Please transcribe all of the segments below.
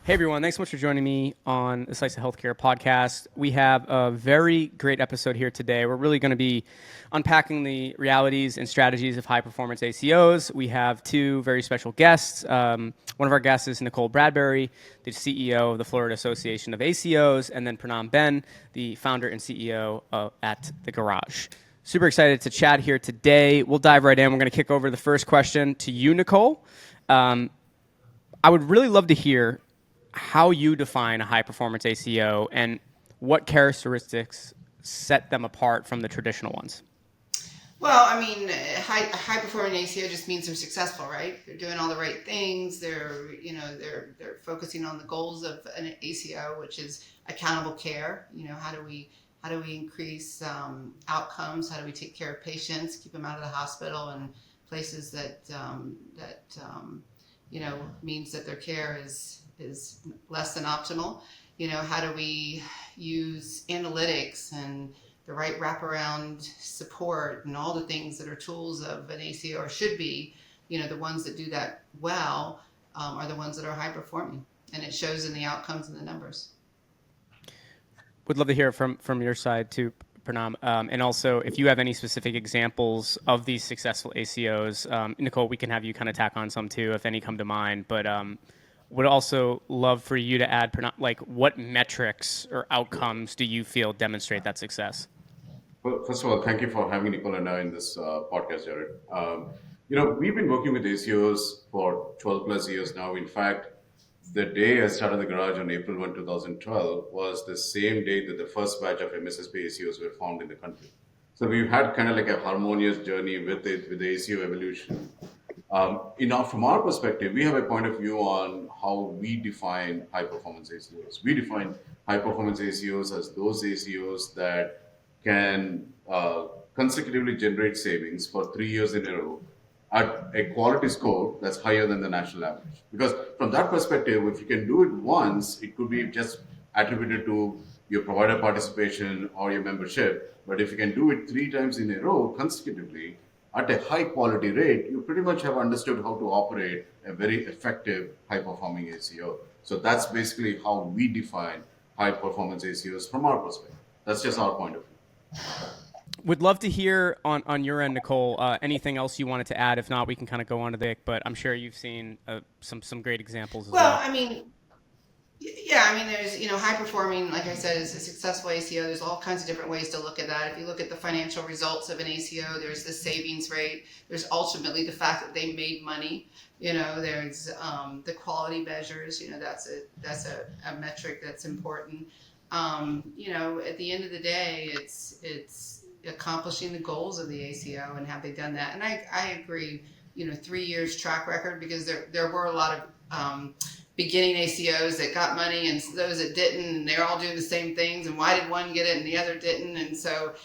Hey everyone, thanks so much for joining me on the Slice of Healthcare podcast. We have a very great episode here today. We're really going to be unpacking the realities and strategies of high-performance ACOs. We have two very special guests. One of our guests is Nicole Bradberry, the CEO of the Florida Association of ACOs, and then Pranam Ben, the founder and CEO at the Garage. Super excited to chat here today. We'll dive right in. We're going to kick over the first question to you, Nicole. I would really love to hear how you define a high-performance ACO and what characteristics set them apart from the traditional ones. Well, I mean, high-performing ACO just means they're successful, right? They're doing all the right things. They're focusing on the goals of an ACO, which is accountable care. How do we increase outcomes? How do we take care of patients, keep them out of the hospital and places that means that their care is less than optimal. How do we use analytics and the right wraparound support and all the things that are tools of an ACO or should be, the ones that do that well are the ones that are high performing, and it shows in the outcomes and the numbers. Would love to hear from your side too, Pranam, and also if you have any specific examples of these successful ACOs. Nicole, we can have you kind of tack on some too if any come to mind, but would also love for you to add, like, what metrics or outcomes do you feel demonstrate that success? Well, first of all, thank you for having Nicole and I in this podcast, Jared. We've been working with ACOs for 12 plus years now. In fact, the day I started the Garage on April 1, 2012 was the same day that the first batch of MSSP ACOs were formed in the country. So we've had kind of like a harmonious journey with the ACO evolution. From our perspective, we have a point of view on how we define high-performance ACOs. We define high-performance ACOs as those ACOs that can consecutively generate savings for 3 years in a row at a quality score that's higher than the national average. Because from that perspective, if you can do it once, it could be just attributed to your provider participation or your membership. But if you can do it 3 times in a row consecutively, at a high quality rate, you pretty much have understood how to operate a very effective high performing ACO. So that's basically how we define high performance ACOs from our perspective. That's just our point of view. Would love to hear on your end, Nicole, anything else you wanted to add. If not, we can kind of go on to Vic, but I'm sure you've seen some great examples as well. There's, high performing, like I said, is a successful ACO. There's all kinds of different ways to look at that. If you look at the financial results of an ACO, there's the savings rate. There's ultimately the fact that they made money. There's the quality measures. That's a metric that's important. At the end of the day, it's accomplishing the goals of the ACO and have they done that. And I agree, 3 years track record, because there were a lot of beginning ACOs that got money and those that didn't, and they're all doing the same things, and why did one get it and the other didn't? And so,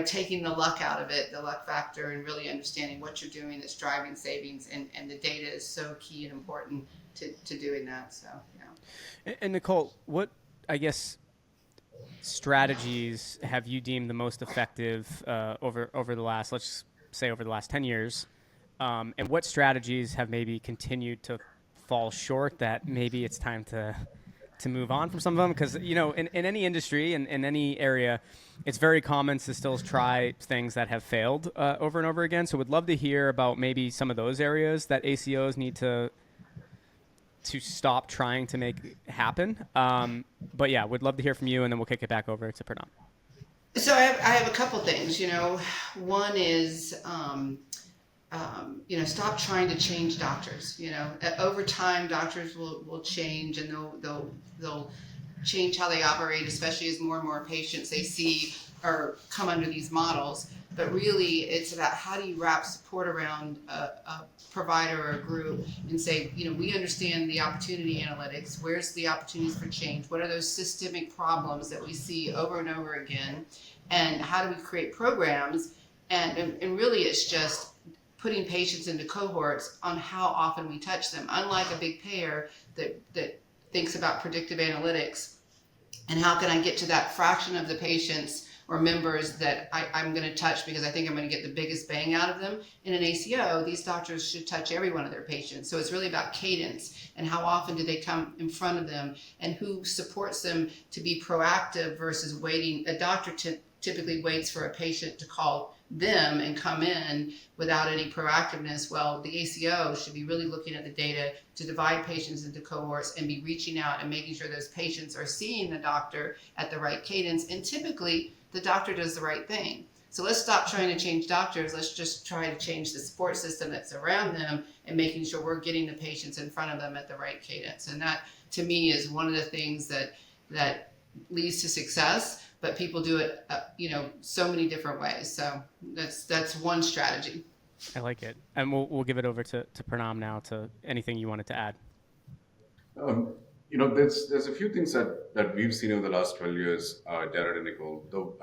taking the luck out of it, the luck factor, and really understanding what you're doing that's driving savings, and the data is so key and important to doing that. So, yeah. And Nicole, what, I guess, strategies have you deemed the most effective over the last, let's say over the last 10 years? And what strategies have maybe continued to fall short that maybe it's time to move on from some of them? Because, in any industry and in any area, it's very common to still try things that have failed over and over again. So would love to hear about maybe some of those areas that ACOs need to stop trying to make happen. But yeah, would love to hear from you, and then we'll kick it back over to Pranam. So I have a couple things. One is stop trying to change doctors. Over time, doctors will change, and they'll change how they operate, especially as more and more patients they see or come under these models. But really, it's about how do you wrap support around a provider or a group and say, we understand the opportunity analytics. Where's the opportunities for change? What are those systemic problems that we see over and over again? And how do we create programs? And really, it's just putting patients into cohorts on how often we touch them. Unlike a big payer that thinks about predictive analytics and how can I get to that fraction of the patients or members that I'm going to touch because I think I'm going to get the biggest bang out of them. In an ACO, these doctors should touch every one of their patients. So it's really about cadence and how often do they come in front of them and who supports them to be proactive versus waiting. A doctor typically waits for a patient to call them and come in without any proactiveness. Well, the ACO should be really looking at the data to divide patients into cohorts and be reaching out and making sure those patients are seeing the doctor at the right cadence. And typically, the doctor does the right thing. So let's stop trying to change doctors. Let's just try to change the support system that's around them and making sure we're getting the patients in front of them at the right cadence. And that, to me, is one of the things that leads to success. But people do it, so many different ways. So that's one strategy. I like it. And we'll give it over to Pranam now to anything you wanted to add. There's a few things that we've seen over the last 12 years, Jared and Nicole. Though,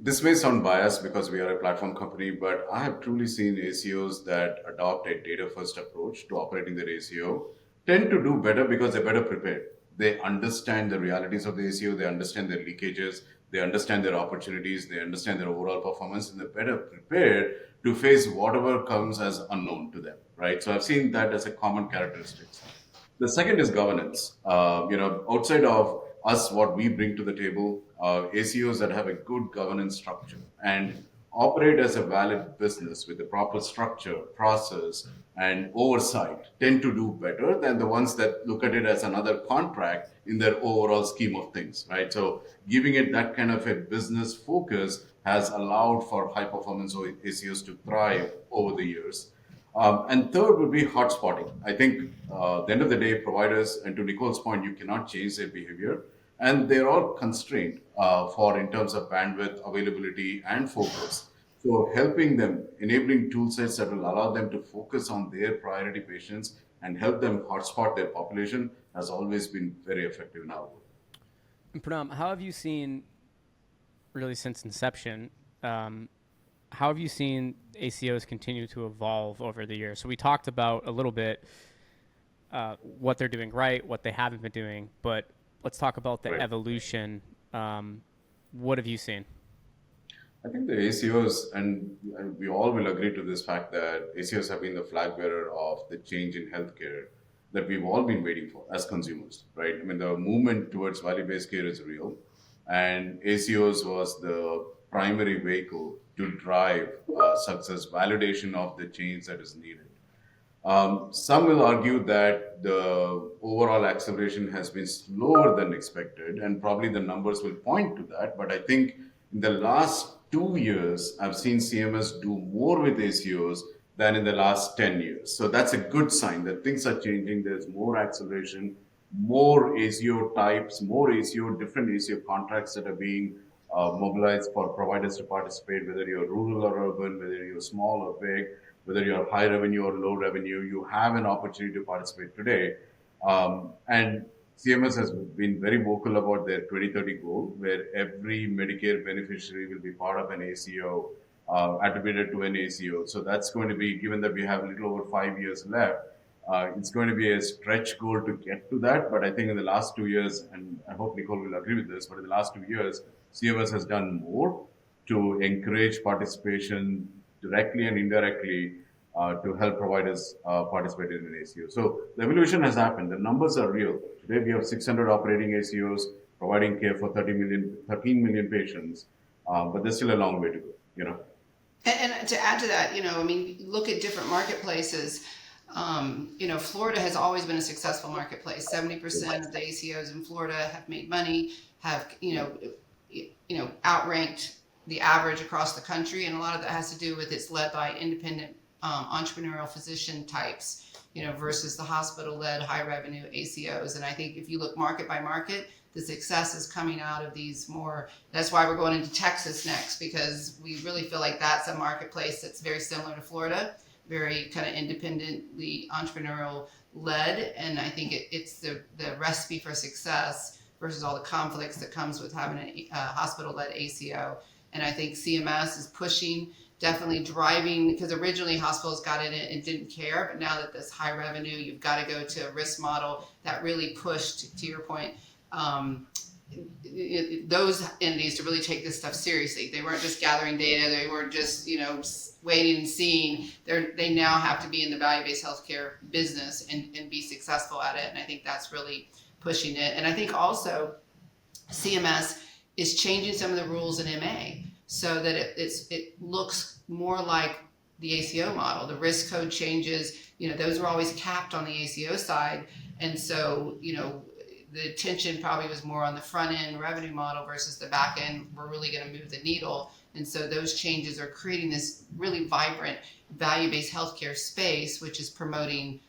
this may sound biased because we are a platform company, but I have truly seen ACOs that adopt a data-first approach to operating their ACO tend to do better because they're better prepared. They understand the realities of the ACO, they understand their leakages, they understand their opportunities, they understand their overall performance, and they're better prepared to face whatever comes as unknown to them, right? So I've seen that as a common characteristic. The second is governance. Outside of us, what we bring to the table, ACOs that have a good governance structure and operate as a valid business with the proper structure, process, and oversight tend to do better than the ones that look at it as another contract in their overall scheme of things, right? So giving it that kind of a business focus has allowed for high-performance ACOs to thrive over the years. And third would be hotspotting. I think at the end of the day, providers, and to Nicole's point, you cannot change their behavior. And they're all constrained in terms of bandwidth, availability, and focus. So helping them, enabling tool sets that will allow them to focus on their priority patients and help them hotspot their population has always been very effective in our work. And Pranam, how have you seen, really since inception, how have you seen ACOs continue to evolve over the years? So we talked about a little bit what they're doing right, what they haven't been doing, but let's talk about the evolution. What have you seen? I think the ACOs, and we all will agree to this fact that ACOs have been the flag bearer of the change in healthcare that we've all been waiting for as consumers, right? The movement towards value-based care is real, and ACOs was the primary vehicle to drive success, validation of the change that is needed. Some will argue that the overall acceleration has been slower than expected, and probably the numbers will point to that. But I think in the last 2 years, I've seen CMS do more with ACOs than in the last 10 years. So that's a good sign that things are changing. There's more acceleration, more ACO types, more different ACO contracts that are being mobilized for providers to participate, whether you're rural or urban, whether you're small or big, whether you're high revenue or low revenue, you have an opportunity to participate today. And CMS has been very vocal about their 2030 goal, where every Medicare beneficiary will be part of an ACO, attributed to an ACO. So that's going to be, given that we have a little over 5 years left, it's going to be a stretch goal to get to that. But I think in the last 2 years, and I hope Nicole will agree with this, but in the last 2 years, CMS has done more to encourage participation directly and indirectly to help providers participate in an ACO. So the evolution has happened. The numbers are real. Today we have 600 operating ACOs providing care for 13 million patients, but there's still a long way to go, And to add to that, look at different marketplaces. Florida has always been a successful marketplace. 70% of the ACOs in Florida have made money, have, outranked the average across the country. And a lot of that has to do with it's led by independent entrepreneurial physician types, versus the hospital-led high revenue ACOs. And I think if you look market by market, the success is coming out of these more, that's why we're going into Texas next, because we really feel like that's a marketplace that's very similar to Florida, very kind of independently entrepreneurial led. And I think it's the recipe for success versus all the conflicts that comes with having a hospital-led ACO. And I think CMS is pushing, definitely driving, because originally hospitals got in it and didn't care, but now that this high revenue, you've got to go to a risk model, that really pushed, to your point, those entities to really take this stuff seriously. They weren't just gathering data. They weren't just, waiting and seeing. They now have to be in the value-based healthcare business and be successful at it. And I think that's really pushing it. And I think also CMS is changing some of the rules in MA so that it looks more like the ACO model. The risk code changes, those were always capped on the ACO side. And so, the attention probably was more on the front end revenue model versus the back end. We're really going to move the needle. And so those changes are creating this really vibrant value-based healthcare space, which is promoting,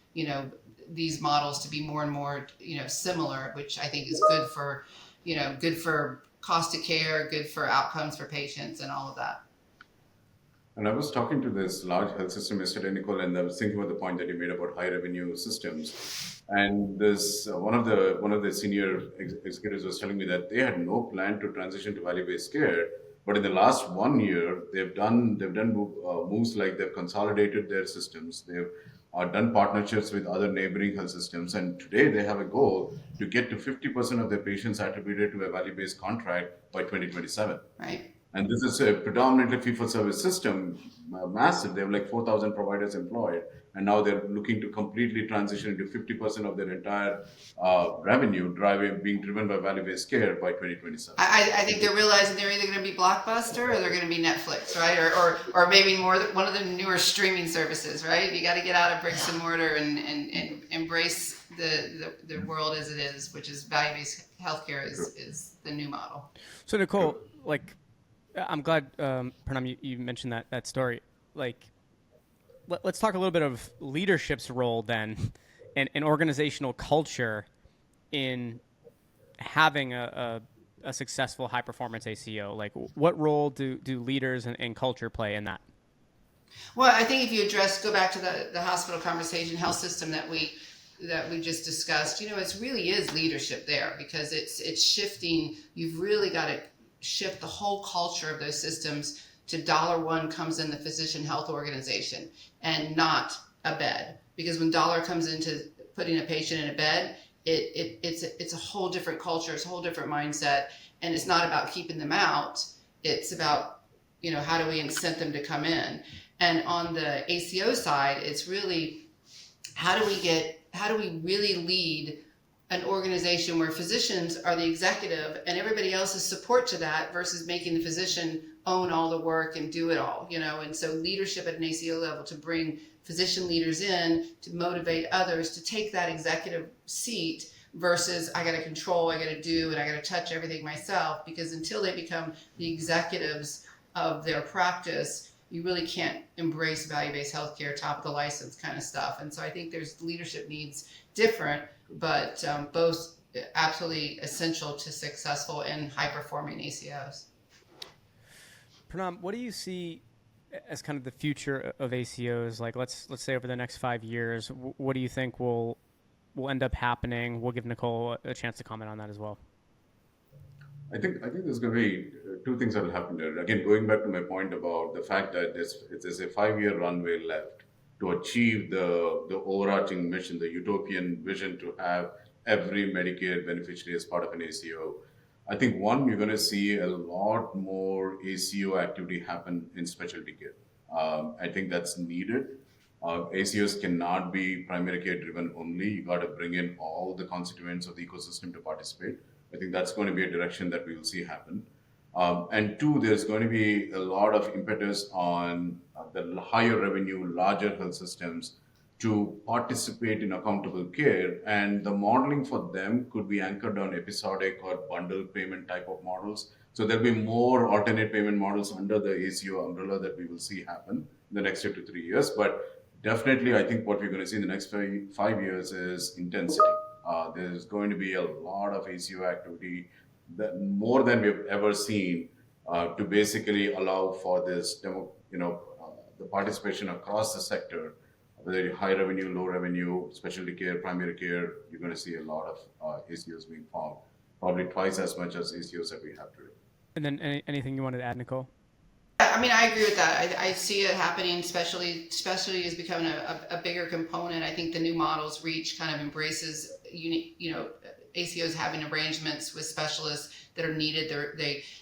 these models to be more and more, similar, which I think is good for, good for cost of care, good for outcomes for patients and all of that. And I was talking to this large health system yesterday, Nicole, and I was thinking about the point that you made about high revenue systems. And this one of the senior executives was telling me that they had no plan to transition to value-based care, but in the last 1 year, they've done moves like they've consolidated their systems. They've done partnerships with other neighboring health systems, and today they have a goal to get to 50% of their patients attributed to a value-based contract by 2027. Right. And this is a predominantly fee-for-service system, massive. They have like 4,000 providers employed, and now they're looking to completely transition into 50% of their entire revenue being driven by value-based care by 2027. I think they're realizing they're either going to be Blockbuster or they're going to be Netflix, right? Or maybe one of the newer streaming services, right? You got to get out of bricks and mortar and embrace the world as it is, which is value-based healthcare is the new model. So Nicole, I'm glad, Pranam, you mentioned that story. Let's talk a little bit of leadership's role then, and organizational culture in having a successful high performance ACO. What role do leaders and culture play in that? Well, I think if you go back to the hospital conversation, health system that we just discussed, it really is leadership there, because it's shifting. You've really got to shift the whole culture of those systems to $1 comes in the physician health organization and not a bed. Because when dollar comes into putting a patient in a bed, it's a whole different culture, it's a whole different mindset, and it's not about keeping them out. It's about, how do we incent them to come in? And on the ACO side, it's really how do we really lead an organization where physicians are the executive and everybody else is support to that, versus making the physician own all the work and do it all, and so leadership at an ACO level to bring physician leaders in to motivate others to take that executive seat versus I got to control, I got to do, and I got to touch everything myself, because until they become the executives of their practice, you really can't embrace value-based healthcare, top of the license kind of stuff. And so I think there's leadership needs different, but both absolutely essential to successful and high-performing ACOs. Pranam, what do you see as kind of the future of ACOs? Let's say over the next 5 years, what do you think will end up happening? We'll give Nicole a chance to comment on that as well. I think there's going to be two things that will happen there. Again, going back to my point about the fact that there's a 5-year runway left to achieve the overarching mission, the utopian vision to have every Medicare beneficiary as part of an ACO. I think you're going to see a lot more ACO activity happen in specialty care. I think that's needed. ACOs cannot be primary care driven only. You got to bring in all the constituents of the ecosystem to participate. I think that's going to be a direction that we will see happen. And two, there's going to be a lot of impetus on the higher revenue, larger health systems to participate in accountable care. And the modeling for them could be anchored on episodic or bundled payment type of models. So there'll be more alternate payment models under the ACO umbrella that we will see happen in the next 2 to 3 years. But definitely, I think what we're going to see in the next 5 years is intensity. There's going to be a lot of ACO activity, more than we've ever seen, to basically allow for this the participation across the sector, whether you're high revenue, low revenue, specialty care, primary care. You're going to see a lot of ACOs being formed, probably twice as much as ACOs that we have today. And then anything you wanted to add, Nicole? I mean, I agree with that. I see it happening. Specialty is becoming a bigger component. I think the new models reach kind of embraces ACOs having arrangements with specialists that are needed.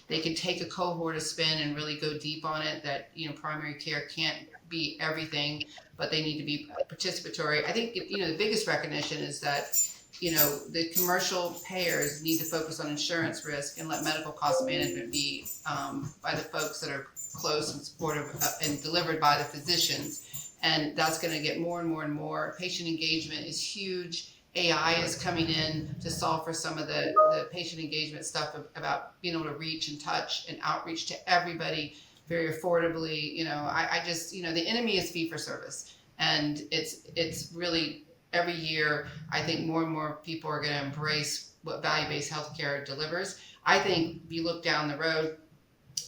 They can take a cohort of spin and really go deep on it. That primary care can't be everything, but they need to be participatory. I think the biggest recognition is that the commercial payers need to focus on insurance risk and let medical cost management be by the folks that are close and supportive and delivered by the physicians. And that's going to get more and more and more. Patient engagement is huge. AI is coming in to solve for some of the patient engagement stuff about being able to reach and touch and outreach to everybody very affordably. I just, the enemy is fee for service. And it's really, every year, I think more and more people are going to embrace what value-based healthcare delivers. I think if you look down the road,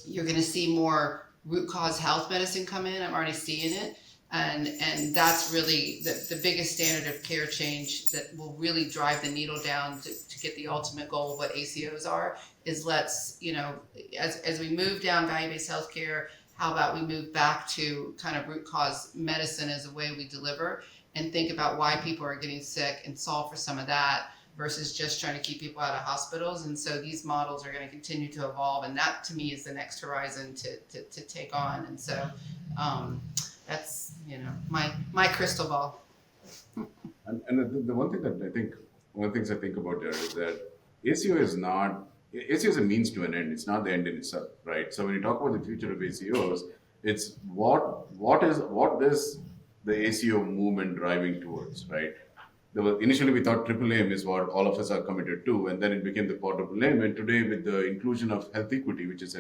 you're going to see more root cause health medicine come in. I'm already seeing it. And that's really the biggest standard of care change that will really drive the needle down to get the ultimate goal of what ACOs are, is let's, as we move down value-based healthcare, how about we move back to kind of root cause medicine as a way we deliver, and think about why people are getting sick and solve for some of that versus just trying to keep people out of hospitals. And so these models are going to continue to evolve, and that to me is the next horizon to take on. And so that's my crystal ball. And the one thing that one of the things I think about there is that ACO is a means to an end. It's not the end in itself, right? So when you talk about the future of ACOs, it's what is the ACO movement driving towards, right? Initially we thought triple aim is what all of us are committed to, and then it became the quadruple aim. And today, with the inclusion of health equity, which is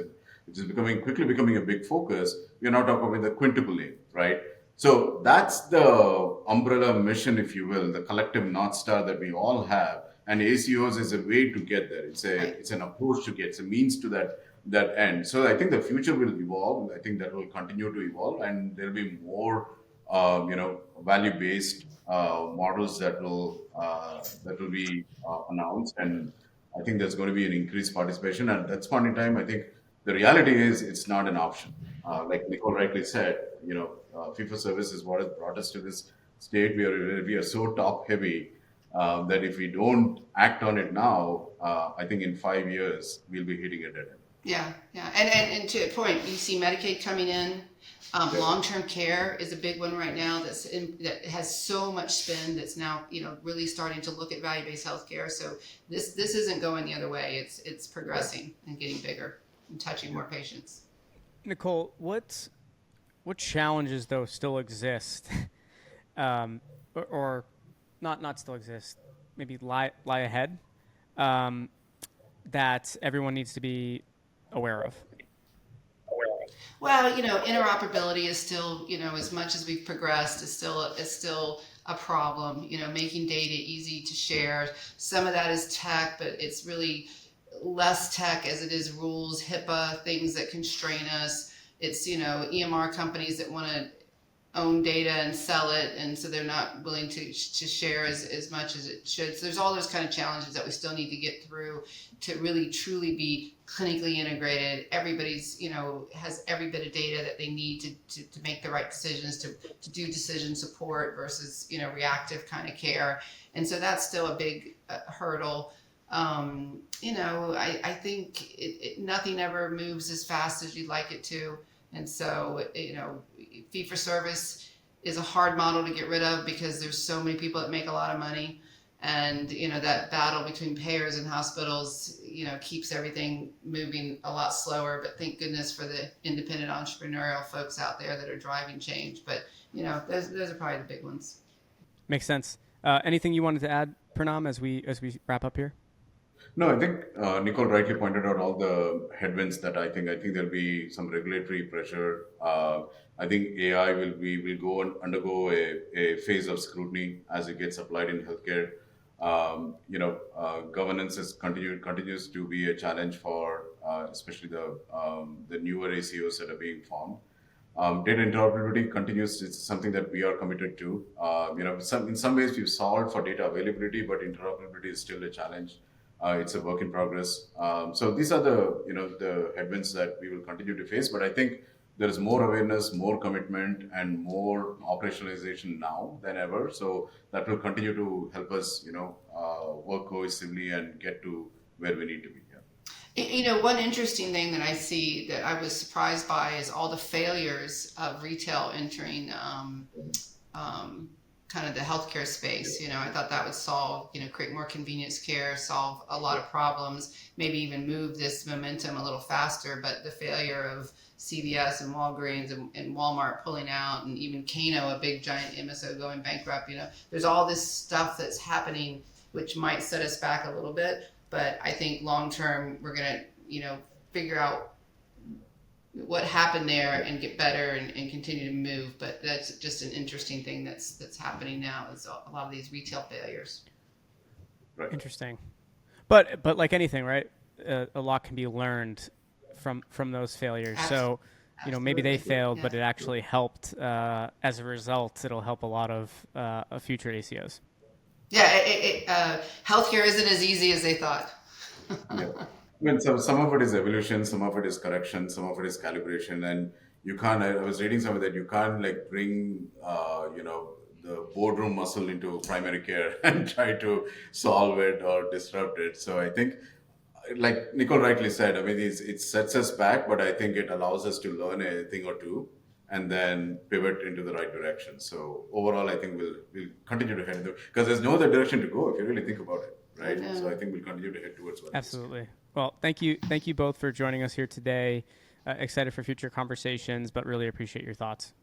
quickly becoming a big focus, we are now talking about the quintuple aim, right? So that's the umbrella mission, if you will, the collective North Star that we all have. And ACOs is a way to get there. It's an approach to get, it's a means to that end. So I think the future will evolve. I think that will continue to evolve, and there'll be more value-based models that will be announced, and I think there's going to be an increased participation. And at that point in time, I think the reality is it's not an option. Like Nicole rightly said, fee-for-service is what has brought us to this state. We are so top-heavy that if we don't act on it now, I think in 5 years we'll be hitting a dead end. Yeah. And to a point, you see Medicaid coming in. Long-term care is a big one right now that has so much spend that's now really starting to look at value-based healthcare. So this isn't going the other way. It's progressing and getting bigger and touching more patients. Nicole, what challenges though still exist, or not still exist, maybe lie ahead, that everyone needs to be aware of? Well, interoperability is still, as much as we've progressed, is still a problem. Making data easy to share. Some of that is tech, but it's really less tech as it is rules, HIPAA, things that constrain us. It's, EMR companies that want to own data and sell it, and so they're not willing to share as much as it should. So there's all those kind of challenges that we still need to get through to really truly be clinically integrated. Everybody's has every bit of data that they need to make the right decisions, to do decision support versus reactive kind of care. And so that's still a big hurdle. I think nothing ever moves as fast as you'd like it to. And so, fee for service is a hard model to get rid of because there's so many people that make a lot of money. And, that battle between payers and hospitals, keeps everything moving a lot slower. But thank goodness for the independent entrepreneurial folks out there that are driving change. But, those are probably the big ones. Makes sense. Anything you wanted to add, Pranam, as we wrap up here? No, I think Nicole rightly pointed out all the headwinds that I think there'll be some regulatory pressure. I think AI will undergo a phase of scrutiny as it gets applied in healthcare. Governance continues to be a challenge for especially the newer ACOs that are being formed. Data interoperability continues. It's something that we are committed to. In some ways we've solved for data availability, but interoperability is still a challenge. It's a work in progress. So these are the headwinds that we will continue to face. But I think there is more awareness, more commitment, and more operationalization now than ever. So that will continue to help us, work cohesively and get to where we need to be. Yeah. One interesting thing that I see that I was surprised by is all the failures of retail entering kind of the healthcare space. I thought that would solve, create more convenience care, solve a lot of problems, maybe even move this momentum a little faster. But the failure of CVS and Walgreens and Walmart pulling out, and even Kano, a big giant MSO, going bankrupt, there's all this stuff that's happening, which might set us back a little bit. But I think long term, we're going to, figure out what happened there and get better and continue to move. But that's just an interesting thing that's happening now, is a lot of these retail failures. Right. Interesting. But like anything, right? A lot can be learned from those failures. So, maybe they failed, but it actually helped. As a result, it'll help a lot of future ACOs. Yeah, healthcare isn't as easy as they thought. Yeah. I mean, some of it is evolution, some of it is correction, some of it is calibration, and you can't. I was reading somewhere that you can't bring the boardroom muscle into primary care and try to solve it or disrupt it. So I think, like Nicole rightly said, I mean, it sets us back, but I think it allows us to learn a thing or two and then pivot into the right direction. So overall, I think we'll continue to head there, because there's no other direction to go if you really think about it, right? So I think we'll continue to head towards what. Absolutely. Well, thank you both for joining us here today. Excited for future conversations, but really appreciate your thoughts.